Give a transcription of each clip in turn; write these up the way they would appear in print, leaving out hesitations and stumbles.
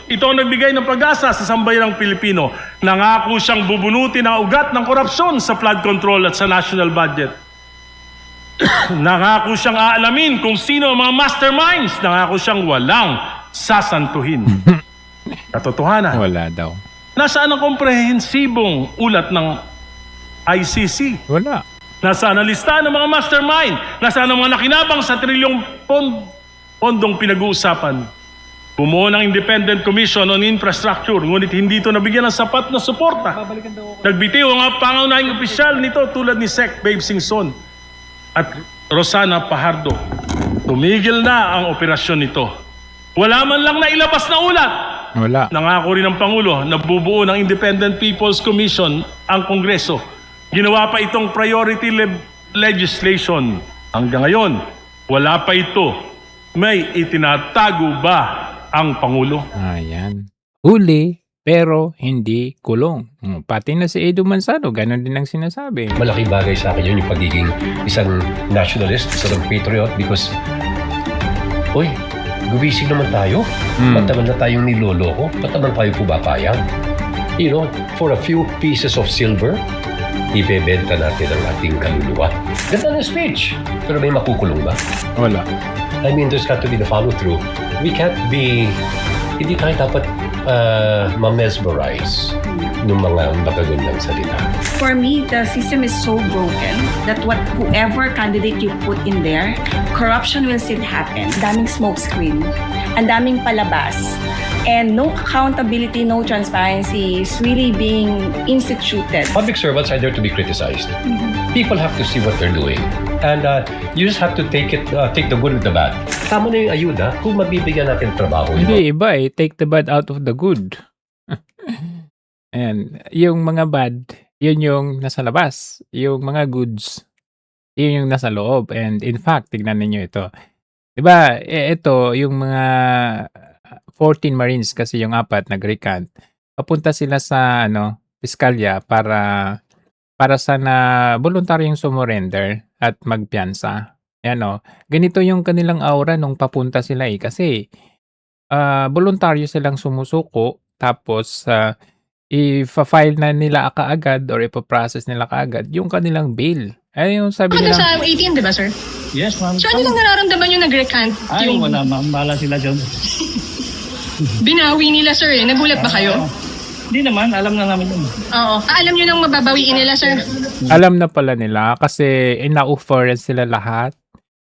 Ito ang nagbigay ng pag-asa sa sambayanang Pilipino. Nangako siyang bubunutin ang ugat ng korupsyon sa flood control at sa national budget. Nangako siyang aalamin kung sino ang mga masterminds. Nangako siyang walang sasantuhin. Katotohanan, Wala daw. nasaan ang komprehensibong ulat ng ICC? Wala. Nasaan ang listahan ng mga mastermind? Nasaan ang mga nakinabang sa trilyong pondong pinag-uusapan? Bumuo ng Independent Commission on Infrastructure, ngunit hindi ito nabigyan ng sapat na suporta. Nagbitiw ang pangunahing opisyal nito tulad ni Sec. Babe Singson at Rosana Pajardo. Tumigil na ang operasyon nito. Wala man lang nailabas na ulat. Wala. Nangako rin ng Pangulo na bubuo ng Independent People's Commission ang Kongreso. Ginawa pa itong priority legislation. Hanggang ngayon, wala pa ito. May itinatago ba ang Pangulo? Ayan. Huli, pero hindi kulong. Pati na si Edu Manzano, ganun din ang sinasabi. Malaking bagay sa akin yun yung pagiging isang nationalist, isang patriot because, uy, gumising naman tayo. Ba't naman na tayong niloloko? Ba't naman tayo pumapayag? You know, for a few pieces of silver, ibebenta natin ang ating kaluluwa. Ganda ng speech. Pero may makukulong ba? Wala. I mean, there's got to be the follow-through. We can't be, hindi tayo dapat ma-mesmerize ng mga magagandang salita. For me, the system is so broken that whoever candidate you put in there, corruption will still happen. Daming smoke screen, ang daming palabas, and no accountability, no transparency is really being instituted. Public servants are there to be criticized. People have to see what they're doing. And you just have to take the good with the bad. Tama na yung ayuda kung mabibigyan natin trabaho. Hindi, iba eh. Take the bad out of the good. Ayan. Yung mga bad, yun yung nasa labas. Yung mga goods, yun yung nasa loob. And in fact, tignan ninyo ito. Diba, ito, yung mga 14 Marines kasi yung 4 nag-recant. Papunta sila sa piskalya para sana voluntaryong sumurrender at magpiyansa. Ayan ganito yung kanilang aura nung papunta sila kasi voluntaryo silang sumusuko tapos i-file na nila kaagad or ipaprocess nila kaagad yung kanilang bail. Ay yung sabi Ano nila. sa 18, di ba, sir? Yes, ma'am. So, ano lang nararamdaman yung nag-recant? Ay, Yung wala ma'am. Bahala sila dyan. binawi nila, sir. Nagulat ba kayo? Hindi naman. Alam na namin yun. Oo. Alam nyo nang mababawiin nila, sir? Alam na pala nila kasi ina-offer sila lahat.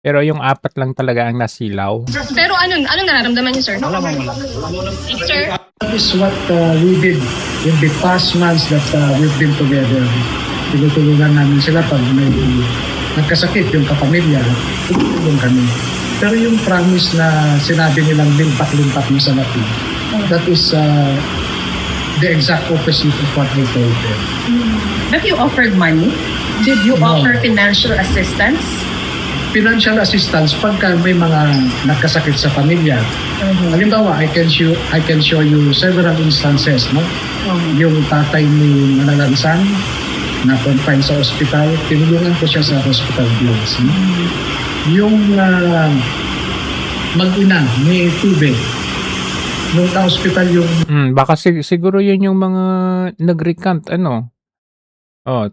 Pero yung 4 lang talaga ang nasilaw. Pero anong nararamdaman niyo, sir? Wala ma'am. Wala. Sir? That is what we did in the past months that we've been together. Tinutulungan namin sila pag may nagkasakit yung kapamilya, tutulong kami. Pero yung promise na sinabi nilang limpak-limpak mo sa natin, that is the exact opposite of what I told them. But you offered money? Did you offer financial assistance? Financial assistance pagka may mga nagkasakit sa pamilya. Halimbawa, I can show you several instances, no? Yung tatay ni Manalansan na confined sa ospital, tinulungan ko siya sa hospital bills. No? Yung mag-ina ni tubig, nung na-hospital yung Baka siguro yun yung mga nag-recant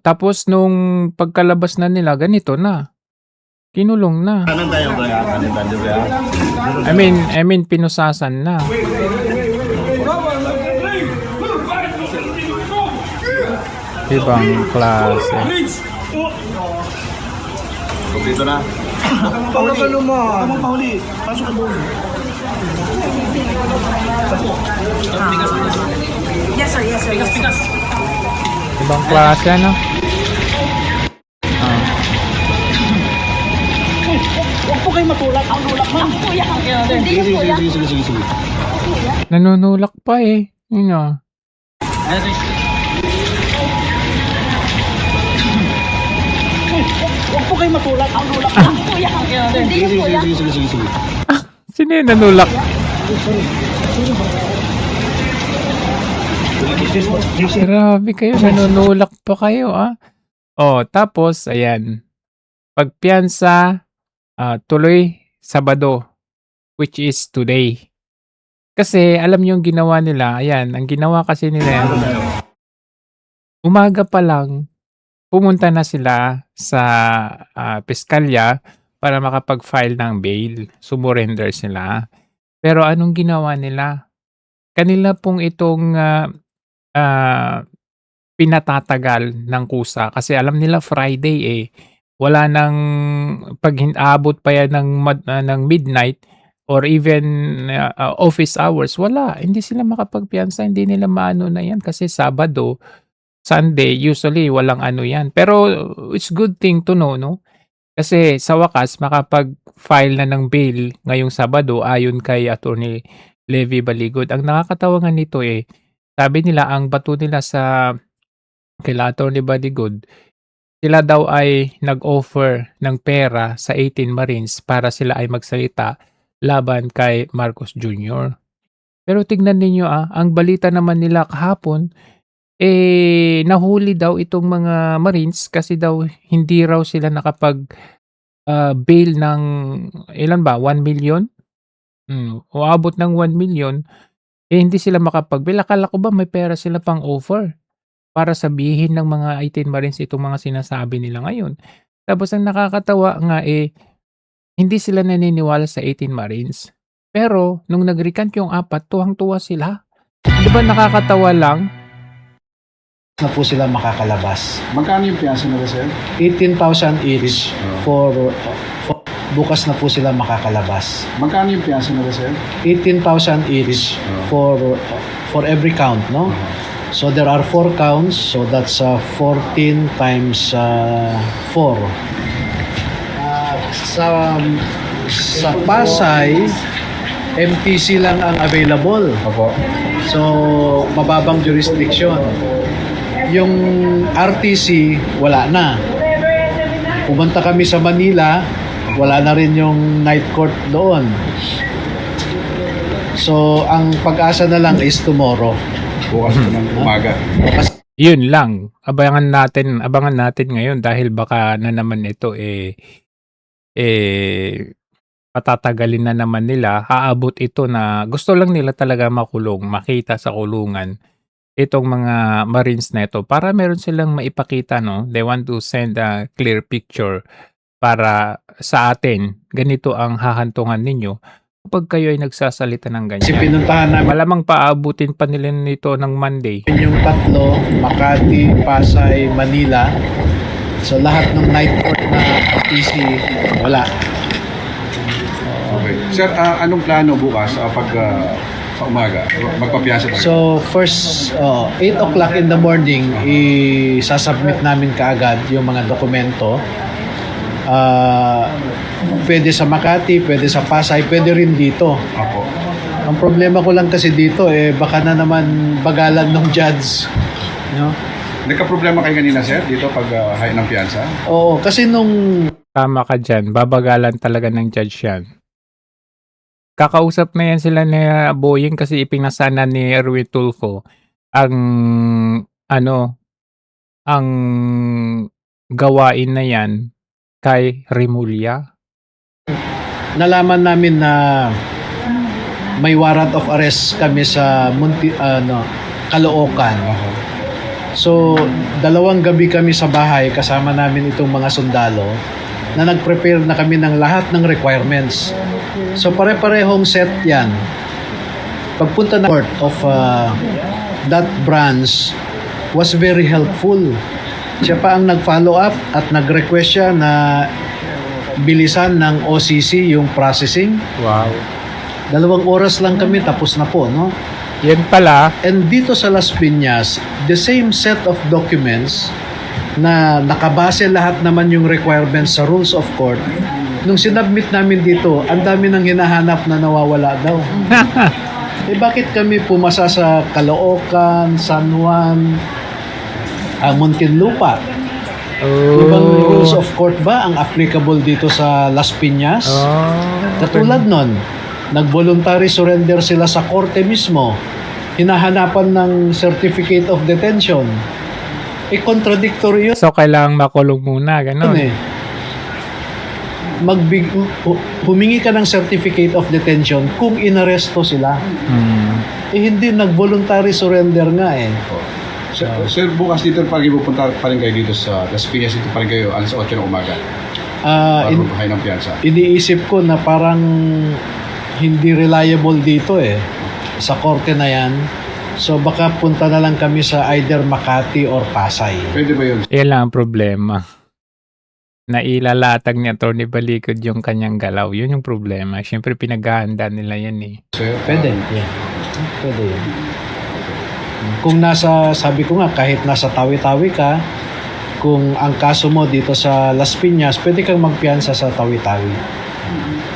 tapos nung pagkalabas na nila ganito na. Kinulong na. Kanan tayo ba? Kanan tayo ba? I mean pinusasan na. Ibang klase. Dito na. Pauli. Pauli. Pasok ka doon. Yes, sir. Yes, sir. Pikas. Ibang klase Huwag po kayo matulak. Ang tulak ma'am. Sige. Nanunulak pa eh. Yun Huwag po kayo matulak. Ang tulak ma'am. Sige. Sino yung nanulak? Grabe kayo. Nanunulak pa kayo tapos ayan. Pagpiyansa tuloy Sabado, which is today. Kasi alam niyo yung ginawa nila, ayan, ang ginawa kasi nila, umaga pa lang pumunta na sila sa, piskalya para makapag-file ng bail, sumurrender sila. Pero anong ginawa nila? Kanila pong itong, ah, pinatatagal ng kusa kasi alam nila Friday, eh. Wala ng 'pag aabot pa yan ng midnight or even, office hours, wala. Hindi sila makapagpiyansa, hindi nila maano na yan kasi Sabado, Sunday usually walang ano yan. Pero it's good thing to know 'no, kasi sa wakas makapag-file na ng bail ngayong Sabado ayon kay Attorney Levy Baligod. Ang nakakatawa nga nito, eh, sabi nila ang bato nila sa kila Attorney Baligod, sila daw ay nag-offer ng pera sa 18 Marines para sila ay magsalita laban kay Marcos Jr. Pero tignan ninyo, ang balita naman nila kahapon, eh, nahuli daw itong mga Marines kasi daw hindi raw sila nakapag, bail ng ilan ba, 1,000,000? Umabot ng 1,000,000, eh, hindi sila makapag-bail. Akala ko ba may pera sila pang offer para sabihin ng mga 18 Marines itong mga sinasabi nila ngayon. Tapos ang nakakatawa nga, eh, hindi sila naniniwala sa 18 Marines. Pero nung nag-recant yung 4, tuwang-tuwa sila. 'Di ba nakakatawa lang? Na po sila makakalabas. Magkano yung piyansa nila, sir? 18,000 each for bukas na po sila makakalabas. Magkano yung piyansa nila, sir? 18,000 each for every count, no? So there are 4 counts, so that's 14 times 4. Sa Pasay, MTC lang ang available. Opo. So, mababang jurisdiction. Yung RTC, wala na. Pumunta kami sa Manila, wala na rin yung night court doon. So, ang pag-asa na lang is tomorrow. Bukas po ng umaga. Yun lang, abangan natin ngayon dahil baka na naman ito, patatagalin na naman nila, aabot ito na gusto lang nila talaga makulong, makita sa kulungan itong mga Marines na ito para meron silang maipakita, no? They want to send a clear picture para sa atin, ganito ang hahantungan ninyo kapag kayo ay nagsasalita ng Kasi ganyan. pinuntahan namin Malamang paabutin pa nila nito ng Monday. yung tatlo, Makati, Pasay, Manila. So lahat ng night court na RTC, wala. Okay. Sir, anong plano bukas pag sa umaga? Magpapiyansa tayo? So first, 8 o'clock in the morning, isasubmit namin kaagad yung mga dokumento. Pwede sa Makati, pwede sa Pasay, pwede rin dito. Opo. Ang problema ko lang kasi dito, baka na naman bagalan ng judge. No? Nagka-problema kayo kanina, sir, dito pag high ng piyansa? Oo, kasi nung Tama ka dyan, babagalan talaga ng judge yan. Kakausap na yan sila ni Boying kasi ipinasana ni Erwin Tulfo ang ang gawain na yan kay Remulla. nalaman namin na may warrant of arrest kami sa Caloocan. So, 2 gabi kami sa bahay kasama namin itong mga sundalo na nag-prepare na kami ng lahat ng requirements. So, pare-parehong set yan. Pagpunta na court of that branch was very helpful. Siya pa ang nag-follow up at nag-request siya na bilisan ng OCC yung processing. Wow. 2 oras lang kami, tapos na po, no? Yan pala, And dito sa Las Piñas, the same set of documents na nakabase lahat naman yung requirements sa rules of court. Nung sinubmit namin dito, ang dami nang hinahanap na nawawala daw. Bakit kami pumasa sa Caloocan, San Juan, Muntinlupa? Ibang rules of court ba ang applicable dito sa Las Piñas? Katulad nun, nag-voluntary surrender sila sa korte mismo. Hinahanapan ng certificate of detention. Contradictory yun. So, kailangang makulong muna, gano'n. humingi ka ng certificate of detention kung inaresto sila. Hindi nag-voluntary surrender nga eh. Sir, bukas dito pa rin pupunta pa rin kayo dito sa Las Piñas. Dito pa rin kayo alas 8 ng umaga. Para magpahay ng piyansa. Iniisip ko na parang hindi reliable dito eh. Sa korte na yan. So baka punta na lang kami sa either Makati or Pasay. Pwede ba yun? Yan lang ang problema. Na ilalatag ni Atty. Balikod yung kanyang galaw. Yun yung problema. Siyempre pinaghahanda nila yan eh. Sir, Pwede. Yeah. Pwede yun. Kung sabi ko nga, kahit nasa Tawi-Tawi ka, kung ang kaso mo dito sa Las Piñas, pwede kang magpiyansa sa Tawi-Tawi.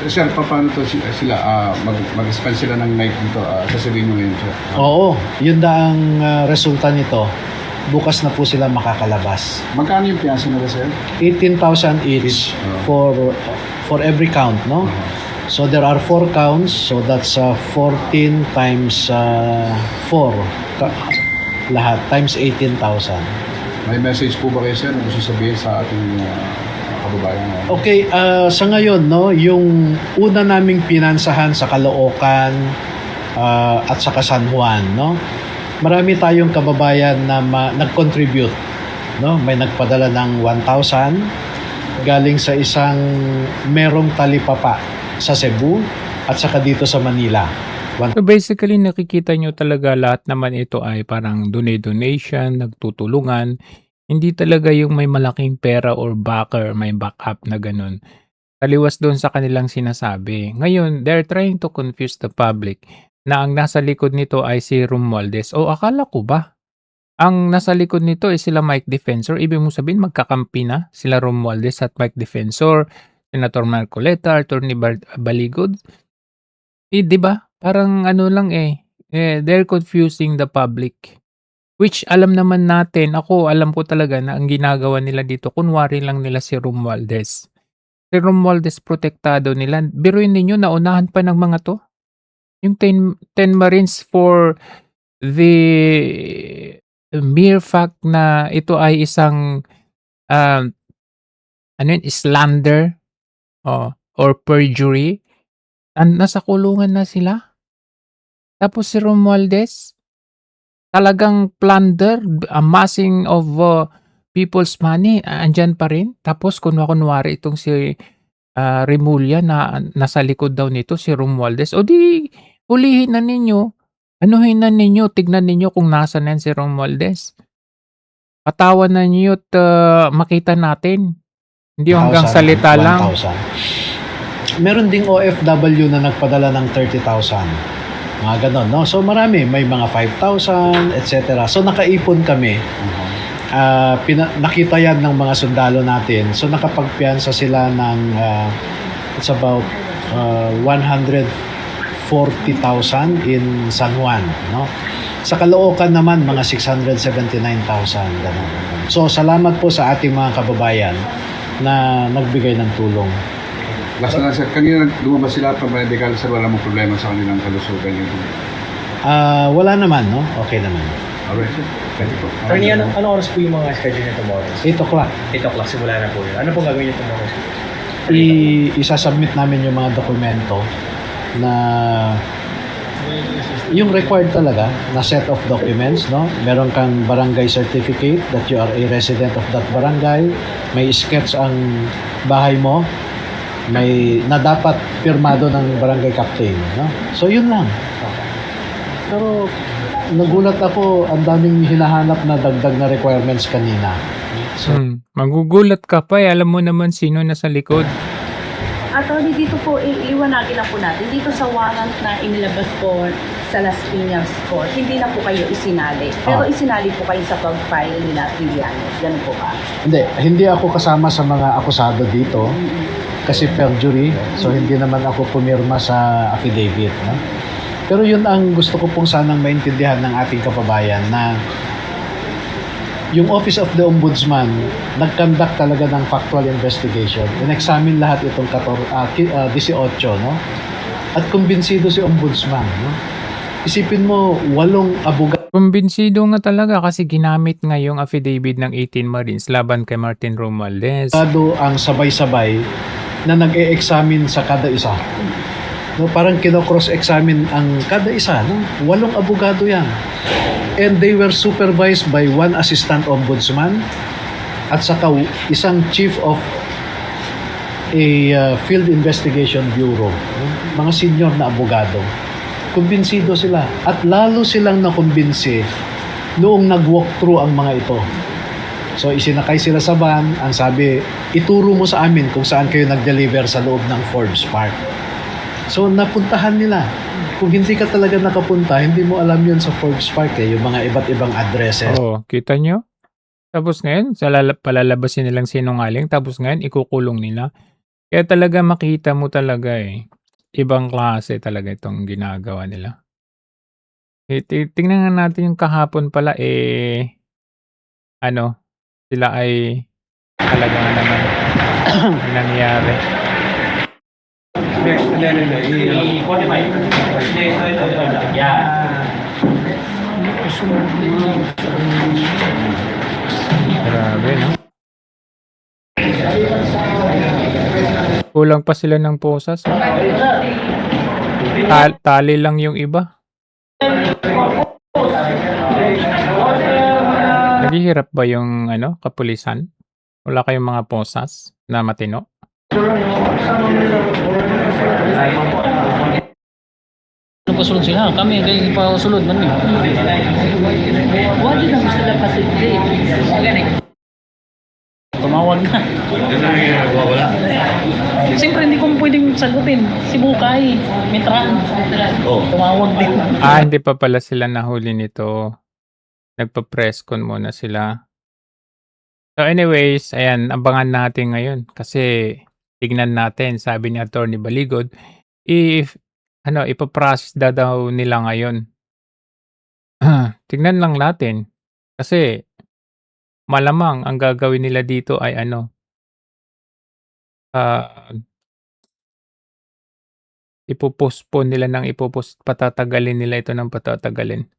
Sir, paano to sila? Mag-spend sila ng night dito. Sasabihin nyo ngayon, sir. Oo, yun na ang resulta nito. Bukas na po sila makakalabas. Magkano yung piyansa nila, sir? 18,000 each for every count, no? So there are 4 counts, so that's 14 times 4 lahat times 18,000. May message po ba kayo, sir, na gusto sabihin sa ating kababayan? Okay, sa ngayon, no, yung una naming pinansahan sa Caloocan at sa San Juan, no, marami tayong kababayan na nag-contribute, no, may nagpadala ng 1,000 galing sa isang merong talipapa sa Cebu at saka dito sa Manila. So basically nakikita nyo talaga lahat naman ito ay parang donation, nagtutulungan. Hindi talaga yung may malaking pera or backer, may backup na ganun. Taliwas doon sa kanilang sinasabi. Ngayon, they're trying to confuse the public na ang nasa likod nito ay si Romualdez. O akala ko ba? Ang nasa likod nito ay sila Mike Defensor. Ibig mo sabihin magkakampi na sila Romualdez at Mike Defensor, Senator Marcoleta, Atty. Baligod. Di ba? Parang ano lang they're confusing the public. Which alam naman natin, alam ko talaga na ang ginagawa nila dito, kunwari lang nila si Romualdez. Si Romualdez protektado nila. Biruin ninyo, naunahan pa ng mga to. Yung 10 Marines for the mere fact na ito ay isang slander or perjury. Nasa kulungan na sila. Tapos si Romualdez, talagang plunder, amassing of people's money, andyan pa rin. Tapos kunwari itong si Remulla na nasa likod daw nito, si Romualdez. O di, hulihin na ninyo. Anuhin na ninyo, tignan ninyo kung nasa na si Romualdez. Patawan na ninyo at makita natin. Hindi hanggang salita lang. 1,000. Meron ding OFW na nagpadala ng 30,000. Mga ganon, no? So marami, may mga 5,000, etc. So nakaipon kami. Nakita yan ng mga sundalo natin. So nakapagpiyansa sila ng it's about 140,000 in San Juan, no? Sa Caloocan naman mga 679,000 ganun. So salamat po sa ating mga kababayan na nagbigay ng tulong. Last na lang, sir. Kanina lumabas sila at medical, sir, wala mong problema sa kanilang kalusugan yun. Wala naman, no? Okay naman. Alright, sir. Thank you po. Attorney, ano oras po yung mga schedule niyo tomorrow? 8 o'clock. 8 o'clock, simula na po yun. Ano po gagawin niyo tomorrow? Isasubmit namin yung mga dokumento na yung required talaga na set of documents, no? Meron kang barangay certificate that you are a resident of that barangay. May sketch ang bahay mo. Na dapat pirmado ng barangay captain, no? So yun lang. Pero nagulat ako, ang daming hinahanap na dagdag na requirements kanina. So, magugulat ka pa alam mo naman sino nasa likod. Attorney, dito po, iliwanagin na po natin. Dito sa warrant na inilabas po sa Las Piñas Court, hindi na po kayo isinali. Pero isinali po kayo sa pag-file nila Trillanes. Ganun po ba? Hindi ako kasama sa mga akusado dito. Kasi perjury, so hindi naman ako pumirma sa affidavit, no? Pero yun ang gusto ko pong sanang maintindihan ng ating kababayan na yung Office of the Ombudsman nag-conduct talaga ng factual investigation. In-examine lahat itong 18, no? At kumbinsido si Ombudsman, no? Isipin mo, 8 abogado. Kumbinsido nga talaga kasi ginamit nga yung affidavit ng 18 Marines laban kay Martin Romualdez. Ang sabay-sabay na nag-e-examine sa kada isa. No, parang kino-cross-examine ang kada isa. No? 8 abogado yan. And they were supervised by 1 assistant ombudsman at saka isang chief of a field investigation bureau. No? Mga senior na abogado. Kumbinsido sila. At lalo silang nakumbinsi noong nag-walkthrough ang mga ito. So isinakay sila sa van, ang sabi, ituro mo sa amin kung saan kayo nag-deliver sa loob ng Forbes Park. So napuntahan nila. Kung hindi ka talaga nakapunta, hindi mo alam yun sa Forbes Park yung mga iba't ibang addresses. Oh, kita nyo? Tapos ngayon, palalabasin nilang sinungaling, tapos ngayon, ikukulong nila. Kaya talaga makita mo talaga ibang klase talaga itong ginagawa nila. Tingnan nga natin yung kahapon pala, sila ay talaga nga naman nangyari. Grabe, no? Kulang pa sila ng posas. Tali lang yung iba. Naghihirap ba yung kapulisan? Wala kayong mga posas na matino? Pasulod sila, kami kayo pasulod man. Wala din naman sila pasigli. Tumawag na. Siyempre hindi ko pwedeng sagutin. Si Bukay, Mitran. Tumawag din. Hindi pa pala sila nahuli nito. Nagpa-press con muna sila. So anyways, ayan, abangan natin ngayon. Kasi tignan natin, sabi ni Attorney Baligod, ipaprocess daw nila ngayon. Tignan lang natin. Kasi malamang ang gagawin nila dito ay ipopostpone nila ng patatagalin nila ito ng patatagalin.